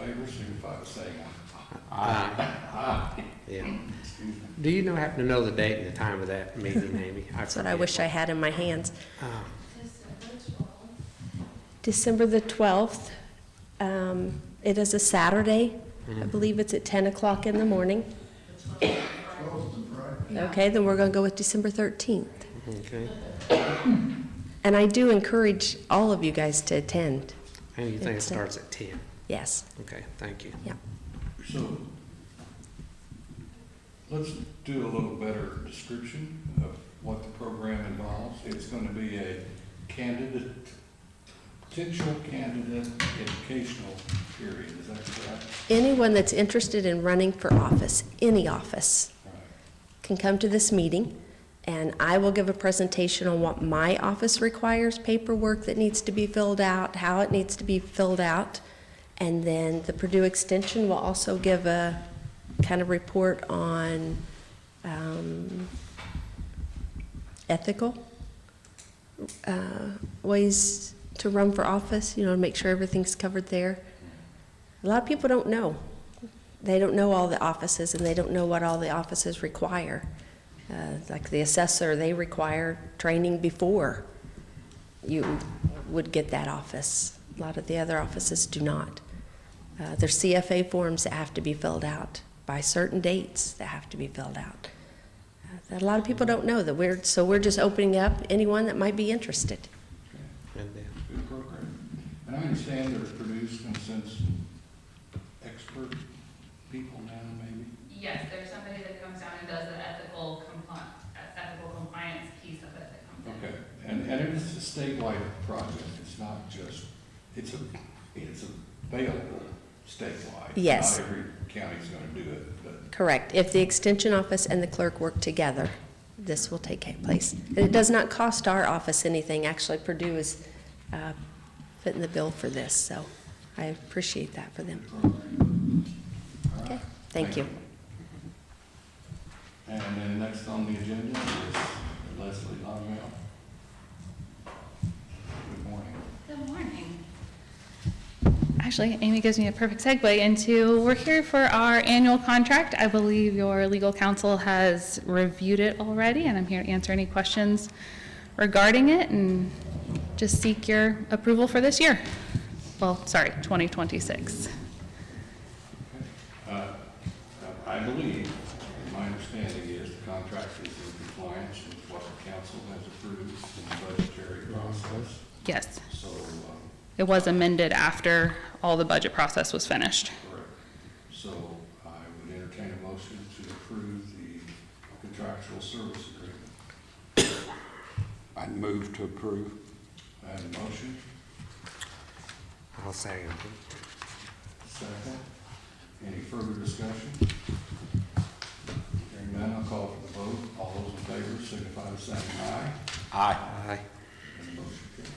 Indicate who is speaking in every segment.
Speaker 1: favor, signify by saying
Speaker 2: Aye.
Speaker 1: aye.
Speaker 2: Yeah.
Speaker 1: Excuse me.
Speaker 2: Do you happen to know the date and the time of that meeting, Amy?
Speaker 3: That's what I wish I had in my hands.
Speaker 2: Ah,
Speaker 3: December the 12th. It is a Saturday. I believe it's at 10 o'clock in the morning. Okay, then we're going to go with December 13th.
Speaker 2: okay.
Speaker 3: And I do encourage all of you guys to attend.
Speaker 2: And you think it
Speaker 3: It's,
Speaker 2: starts at 10?
Speaker 3: Yes,
Speaker 2: Okay, thank you.
Speaker 3: yeah.
Speaker 1: So, let's do a little better description of what the program involves. It's going to be a potential candidate educational period, is that correct?
Speaker 3: Anyone that's interested in running for office, any office,
Speaker 1: Right.
Speaker 3: can come to this meeting, and I will give a presentation on what my office requires, paperwork that needs to be filled out, how it needs to be filled out, and then the Purdue Extension will also give a kind of report on ethical ways to run for office, to make sure everything's covered there. A lot of people don't know. They don't know all the offices, and they don't know what all the offices require. Like the assessor, they require training before you would get that office. A lot of the other offices do not. There's CFA forms that have to be filled out by certain dates that have to be filled out. That a lot of people don't know that we're just opening up anyone that might be interested.
Speaker 1: Okay.
Speaker 2: And,
Speaker 1: Good program. And I understand there's produced and since expert people now, maybe?
Speaker 4: Yes, there's somebody that comes down and does the ethical compliance piece of it that comes in.
Speaker 1: Okay, and it's a statewide project, it's not just, it's available statewide.
Speaker 3: Yes.
Speaker 1: Not every county's gonna do it, but,
Speaker 3: Correct. If the Extension Office and the clerk work together, this will take place. And it does not cost our office anything. Actually, Purdue is fitting the bill for this, so I appreciate that for them.
Speaker 1: all
Speaker 3: Okay,
Speaker 1: right.
Speaker 3: thank you.
Speaker 1: And then next on the agenda is Leslie Longwell. Good morning.
Speaker 4: Good morning. Actually, Amy gives me a perfect segue into, we're here for our annual contract. I believe your legal counsel has reviewed it already, and I'm here to answer any questions regarding it and just seek your approval for this year. Well, sorry, 2026.
Speaker 1: I believe, and my understanding is the contract is in compliance with what the council has approved in the budgetary process.
Speaker 4: Yes,
Speaker 1: So,
Speaker 4: it was amended after all the budget process was finished.
Speaker 1: correct. So I would entertain a motion to approve the contractual service agreement.
Speaker 5: I move to approve.
Speaker 1: I have a motion,
Speaker 2: I'll second it.
Speaker 1: second. Any further discussion? Hearing none, I'll call for the vote. All those in favor signify by saying aye.
Speaker 5: Aye.
Speaker 2: Aye.
Speaker 1: And the motion carries.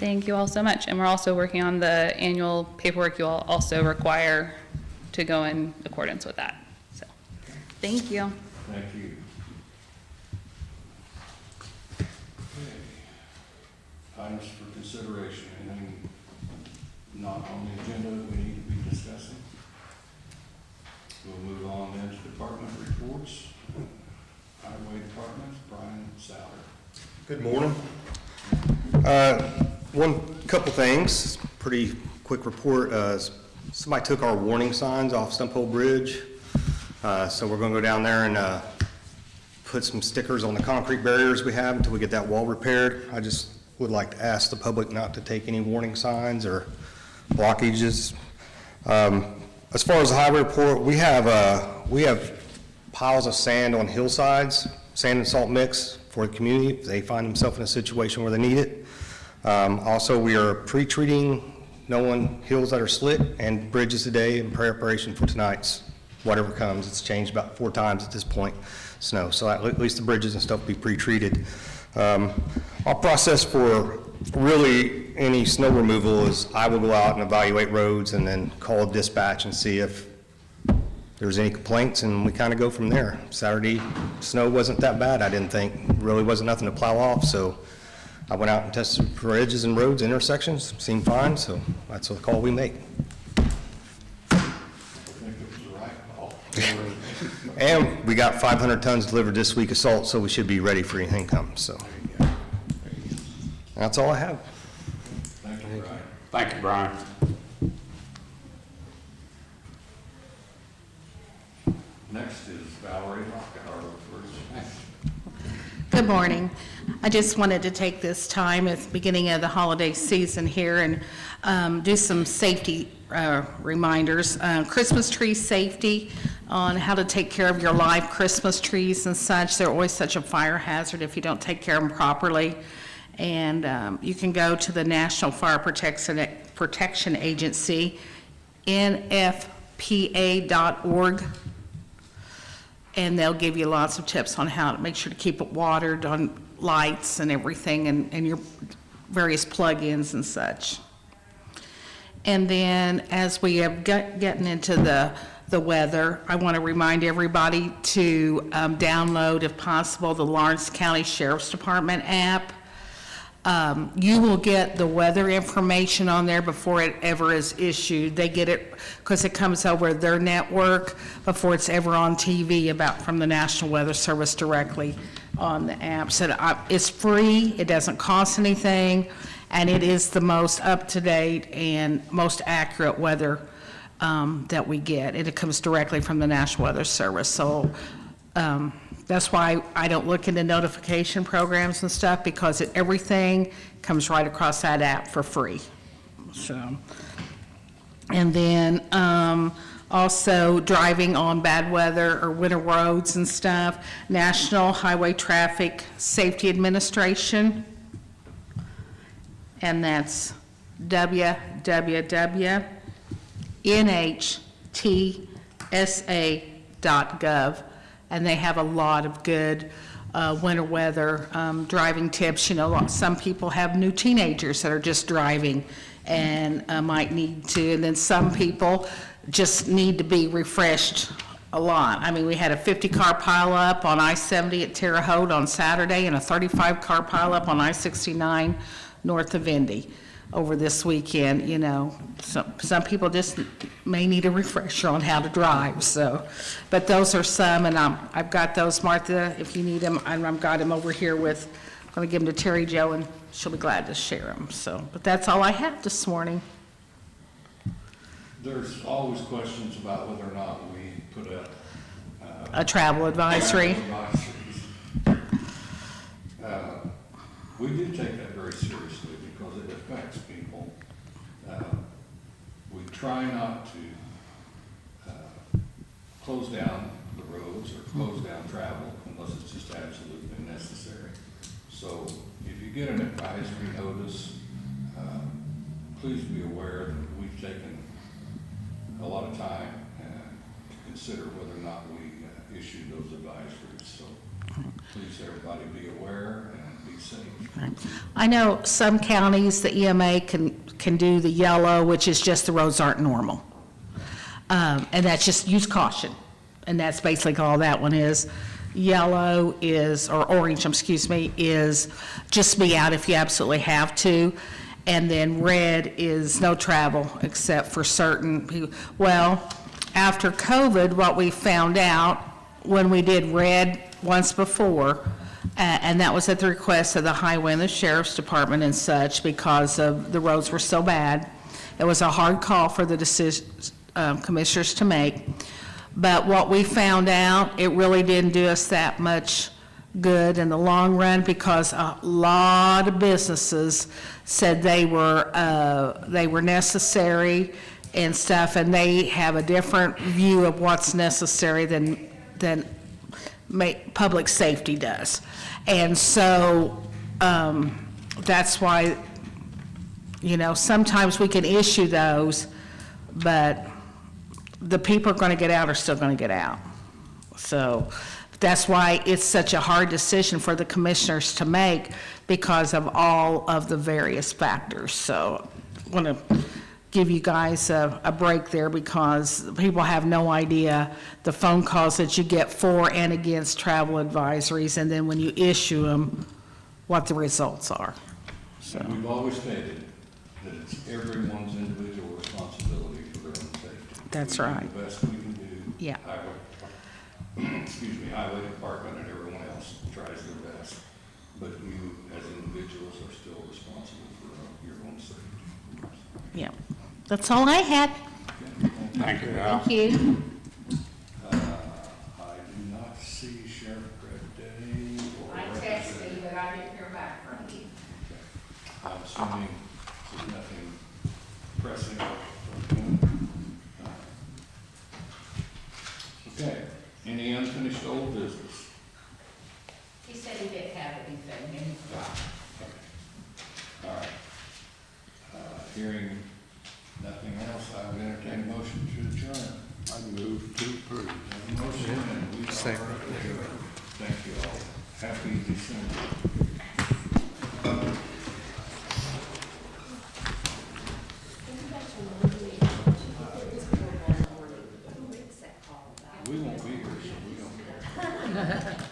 Speaker 4: Thank you all so much. And we're also working on the annual paperwork you all also require to go in accordance with that. So, thank you.
Speaker 1: Thank you. Okay. Items for consideration, anything not on the agenda that we need to be discussing? We'll move on then to department reports. Highway Department, Brian Souter.
Speaker 6: Good morning. One couple things, pretty quick report. Somebody took our warning signs off Stump Hole Bridge. So we're gonna go down there and put some stickers on the concrete barriers we have until we get that wall repaired. I just would like to ask the public not to take any warning signs or blockages. As far as the highway report, we have piles of sand on hillsides, sand and salt mix for the community if they find themselves in a situation where they need it. Also, we are pre-treating knowing hills that are slit and bridges today in preparation for tonight's whatever comes. It's changed about 4 times at this point, snow. So at least the bridges and stuff will be pre-treated. Our process for really any snow removal is I will go out and evaluate roads and then call dispatch and see if there's any complaints, and we kind of go from there. Saturday, snow wasn't that bad, I didn't think. Really wasn't nothing to plow off, so I went out and tested for edges and roads, intersections, seemed fine, so that's the call we make. And we got 500 tons delivered this week of salt, so we should be ready for anything comes, so. That's all I have.
Speaker 1: Thank you, Brian.
Speaker 5: Thank you, Brian.
Speaker 1: Next is Valerie Lockhart, first.
Speaker 7: Good morning. I just wanted to take this time at the beginning of the holiday season here and do some safety reminders. Christmas tree safety, on how to take care of your live Christmas trees and such. They're always such a fire hazard if you don't take care of them properly. And you can go to the National Fire Protection Agency, nfpa.org, and they'll give you lots of tips on how to make sure to keep it watered, on lights and everything, and your various plug-ins and such. And then, as we have getting into the weather, I want to remind everybody to download, if possible, the Lawrence County Sheriff's Department app. You will get the weather information on there before it ever is issued. They get it because it comes over their network before it's ever on TV from the National Weather Service directly on the app. So it's free, it doesn't cost anything, and it is the most up-to-date and most accurate weather that we get. And it comes directly from the National Weather Service. So that's why I don't look into notification programs and stuff, because everything comes right across that app for free. So, and then also driving on bad weather or winter roads and stuff, National Highway Traffic Safety Administration, and that's www.nhtsa.gov. And they have a lot of good winter weather driving tips. You know, some people have new teenagers that are just driving and might need to, and then some people just need to be refreshed a lot. I mean, we had a 50-car pileup on I-70 at Terre Haute on Saturday, and a 35-car pileup on I-69 north of Indy over this weekend. You know, some people just may need a refresher on how to drive, so. But those are some, and I've got those, Martha, if you need them, I've got them over here with, I'm gonna give them to Terry Jo, and she'll be glad to share them, so. But that's all I have this morning.
Speaker 1: There's always questions about whether or not we put up
Speaker 7: A travel advisory.
Speaker 1: We do take that very seriously because it affects people. We try not to close down the roads or close down travel unless it's just absolutely necessary. So if you get an advisory notice, please be aware that we've taken a lot of time to consider whether or not we issue those advisories. So please, everybody, be aware and be safe.
Speaker 7: I know some counties, the EMA can do the yellow, which is just the roads aren't normal. And that's just use caution. And that's basically all that one is. Yellow is, or orange, excuse me, is just be out if you absolutely have to. And then red is no travel except for certain people. Well, after COVID, what we found out when we did red once before, and that was at the request of the highway and the sheriff's department and such, because of the roads were so bad. It was a hard call for the commissioners to make. But what we found out, it really didn't do us that much good in the long run, because a lot of businesses said they were necessary and stuff, and they have a different view of what's necessary than public safety does. And so that's why, you know, sometimes we can issue those, but the people are going to get out are still going to get out. So that's why it's such a hard decision for the commissioners to make, because of all of the various factors. So I want to give you guys a break there, because people have no idea the phone calls that you get for and against travel advisories, and then when you issue them, what the results are. So
Speaker 1: And we've always stated that it's everyone's individual responsibility for their own safety.
Speaker 7: That's
Speaker 1: We do
Speaker 7: right.
Speaker 1: the best we can do.
Speaker 7: Yeah.
Speaker 1: Highway department and everyone else tries their best, but you as individuals are still responsible for your own safety.
Speaker 7: Yeah. That's all I had.
Speaker 5: Thank you, Al.
Speaker 7: Thank you.
Speaker 1: I do not see Sheriff Greg Day or representative.
Speaker 7: but I didn't hear back from you.
Speaker 1: I'm assuming there's nothing pressing from him. Okay, any unfinished old business?
Speaker 7: He said he didn't have anything in his file.
Speaker 1: All right. Hearing nothing else, I would entertain a motion to adjourn.
Speaker 5: I move to approve.
Speaker 1: Have a motion, and we are
Speaker 2: Second.
Speaker 1: adjourned. Thank you all. Happy December. We won't be here, so we don't care.